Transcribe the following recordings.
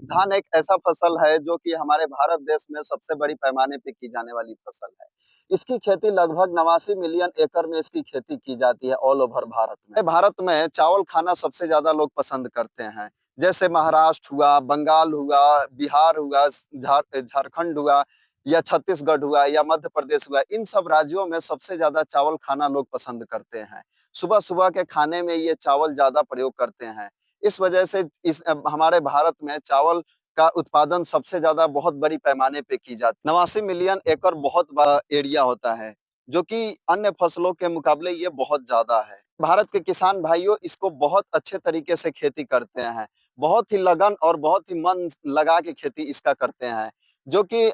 धान एक ऐसा फसल है जो कि हमारे भारत देश में सबसे बड़ी पैमाने पे की जाने वाली फसल है। इसकी खेती लगभग 89 मिलियन एकड़ में इसकी खेती की जाती है ऑल ओवर भारत में। भारत में चावल खाना सबसे ज़्यादा लोग पसंद करते हैं। जैसे महाराष्ट्र हुआ, बंगाल हुआ, बिहार हुआ, झारखंड हुआ या छत्तीसगढ़ हुआ या मध्य प्रदेश हुआ, इन सब राज्यों में सबसे ज़्यादा चावल खाना लोग पसंद करते हैं। सुबह-सुबह के खाने में ये चावल ज़्यादा प्रयोग करते हैं। इस वजह से हमारे भारत में चावल का उत्पादन सबसे ज़्यादा बहुत बड़ी पैमाने पे की जाती है। 89 मिलियन एकड़ बहुत बड़ा एरिया होता है, जो कि अन्य फसलों के मुकाबले ये बहुत ज़्यादा है। भारत के किसान भाइयों इसको बहुत अच्छे तरीके से खेती करते हैं। बहुत ही लगन और बहुत ही मन लगा के खेती इसका करते हैं। जो कि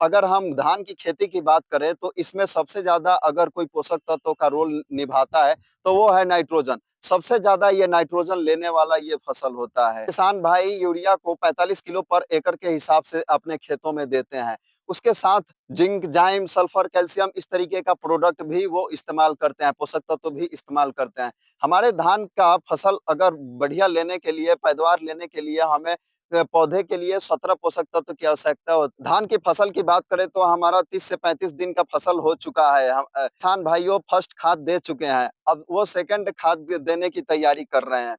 अगर हम धान की खेती की बात करें तो इसमें सबसे ज़्यादा अगर कोई पोषक तत्वों का रोल निभाता है, तो वो है नाइट्रोजन। सबसे ज़्यादा ये नाइट्रोजन लेने वाला ये फसल होता है। किसान भाई यूरिया को 45 किलो पर एकड़ के हिसाब से अपने खेतों में देते हैं। उसके साथ जिंक, जाइम, सल्फर, कैल्शियम इस तरीके का प्रोडक्ट भी वो इस्तेमाल करते हैं, पोषक तत्व भी इस्तेमाल करते हैं। हमारे धान का फसल अगर बढ़िया लेने के लिए, पैदावार लेने के लिए हमें पौधे के लिए 17 पोषक तत्व की आवश्यकता होती है। धान की फसल की बात करें तो हमारा 30 से 35 दिन का फसल हो चुका है। किसान भाइयों फर्स्ट खाद दे चुके हैं। अब वो सेकंड खाद देने की तैयारी कर रहे हैं।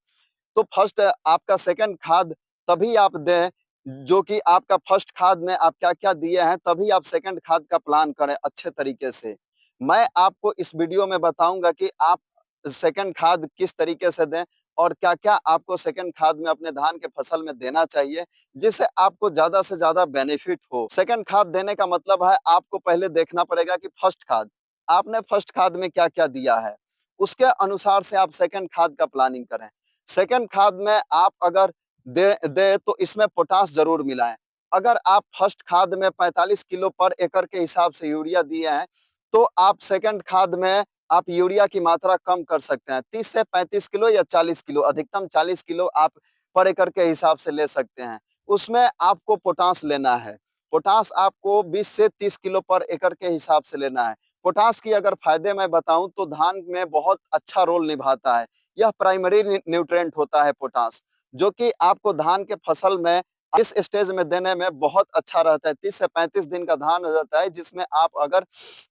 तो फर्स्ट आपका सेकंड खाद तभी आप दें, जो कि आपका फर्स्ट खाद में आप क्या-क्या दिए हैं, तभी आप सेकंड खाद का प्लान करें अच्छे तरीके से। मैं आपको इस वीडियो में बताऊँगा कि आप सेकंड खाद किस तरीके से दें और क्या-क्या आपको सेकंड खाद में अपने धान के फसल में देना चाहिए, जिससे आपको ज़्यादा से ज़्यादा बेनिफिट हो। सेकंड खाद देने का मतलब है आपको पहले देखना पड़ेगा कि फर्स्ट खाद, आपने फर्स्ट खाद में क्या-क्या दिया है, उसके अनुसार से आप सेकंड खाद का प्लानिंग करें। सेकंड खाद में आप अगर दे तो इसमें पोटाश ज़रूर मिलाएँ। अगर आप फर्स्ट खाद में 45 किलो पर एकड़ के हिसाब से यूरिया दिए हैं, तो आप सेकंड खाद में आप यूरिया की मात्रा कम कर सकते हैं। 30 से 35 किलो या 40 किलो, अधिकतम 40 किलो आप पर एकड़ के हिसाब से ले सकते हैं। उसमें आपको पोटाश लेना है। पोटाश आपको 20 से 30 किलो पर एकड़ के हिसाब से लेना है। पोटाश की अगर फ़ायदे मैं बताऊँ तो धान में बहुत अच्छा रोल निभाता है। यह प्राइमरी न्यूट्रिएंट होता है पोटाश, जो कि आपको धान के फसल में इस स्टेज में देने में बहुत अच्छा रहता है। 30 से 35 दिन का धान हो जाता है, जिसमें आप अगर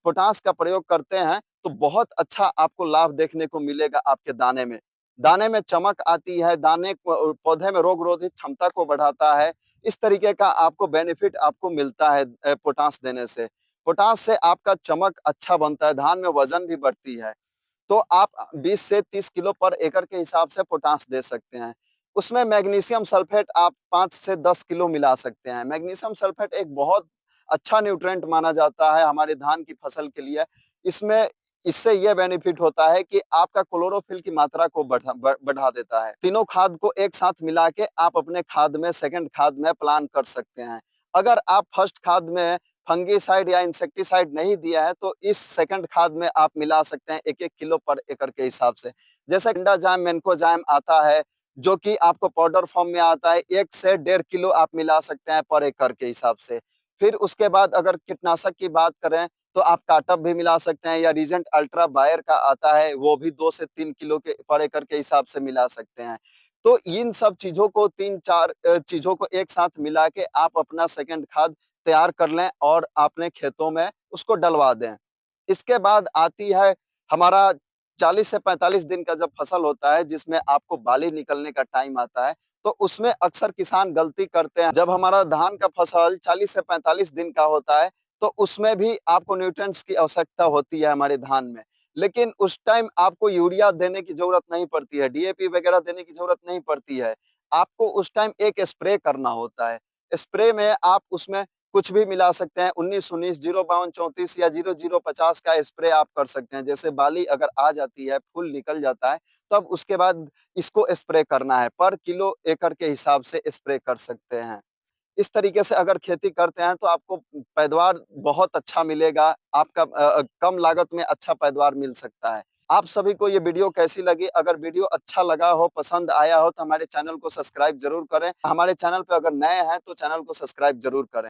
पोटाश का प्रयोग करते हैं, तो बहुत अच्छा आपको लाभ देखने को मिलेगा आपके दाने में। दाने में चमक आती है, दाने को पौधे में रोग-रोधी क्षमता को बढ़ाता है। इस तरीके का आपको बेनिफिट आपको मिलता है पोटाश देने से। पोटाश से आपका चमक अच्छा बनता है, धान में वज़न भी बढ़ती है। तो आप 20 से 30 किलो पर एकड़ के हिसाब से पोटाश दे सकते हैं। उसमें मैग्नीशियम सल्फेट आप 5 से 10 किलो मिला सकते हैं। मैग्नीशियम सल्फेट एक बहुत अच्छा न्यूट्रिएंट माना जाता है हमारे धान की फसल के लिए। इसमें इससे ये बेनिफिट होता है कि आपका क्लोरोफिल की मात्रा को बढ़ा देता है। तीनों खाद को एक साथ मिला के आप अपने खाद में सेकंड खाद में प्लान कर सकते हैं। अगर आप फर्स्ट खाद में फंगीसाइड या इंसेक्टिसाइड नहीं दिया है, तो इस सेकंड खाद में आप मिला सकते हैं 1-1 किलो पर एकड़ के हिसाब से। जैसे टेंडाजाइम, मेन्कोजाइम आता है, जो कि आपको पाउडर फॉर्म में आता है, 1 से 1.5 किलो आप मिला सकते हैं पर एकड़ के हिसाब से। फिर उसके बाद अगर कीटनाशक की बात करें, तो आप टाटप भी मिला सकते हैं या रीजेंट अल्ट्रा बायर का आता है, वो भी 2 से 3 किलो के पर एकड़ के हिसाब से मिला सकते हैं। तो इन सब चीज़ों को 3-4 चीज़ों को एक साथ मिला के आप अपना सेकंड खाद तैयार कर लें और अपने खेतों में उसको डलवा दें। इसके बाद आती है हमारा 40 से 45 दिन का जब फसल होता है, जिसमें आपको बाली निकलने का टाइम आता है, तो उसमें अक्सर किसान गलती करते हैं। जब हमारा धान का फसल 40 से 45 दिन का होता है, तो उसमें भी आपको न्यूट्रिएंट्स की आवश्यकता होती है हमारे धान में। लेकिन उस टाइम आपको यूरिया देने की ज़रूरत नहीं पड़ती है, डीएपी वगैरह देने की ज़रूरत नहीं पड़ती है। आपको उस टाइम एक स्प्रे करना होता है। स्प्रे में आप उसमें कुछ भी मिला सकते हैं, 19-19, 052-34 या 0050 का स्प्रे आप कर सकते हैं। जैसे बाली अगर आ जाती है, फूल निकल जाता है, तब उसके बाद इसको स्प्रे करना है। पर किलो एकड़ के हिसाब से स्प्रे कर सकते हैं। इस तरीके से अगर खेती करते हैं तो आपको पैदावार बहुत अच्छा मिलेगा। आपका कम लागत में अच्छा पैदावार मिल सकता है। आप सभी को ये वीडियो कैसी लगी? अगर वीडियो अच्छा लगा हो, पसंद आया हो तो हमारे चैनल को सब्सक्राइब ज़रूर करें। हमारे चैनल पे अगर नए हैं तो चैनल को सब्सक्राइब ज़रूर करें।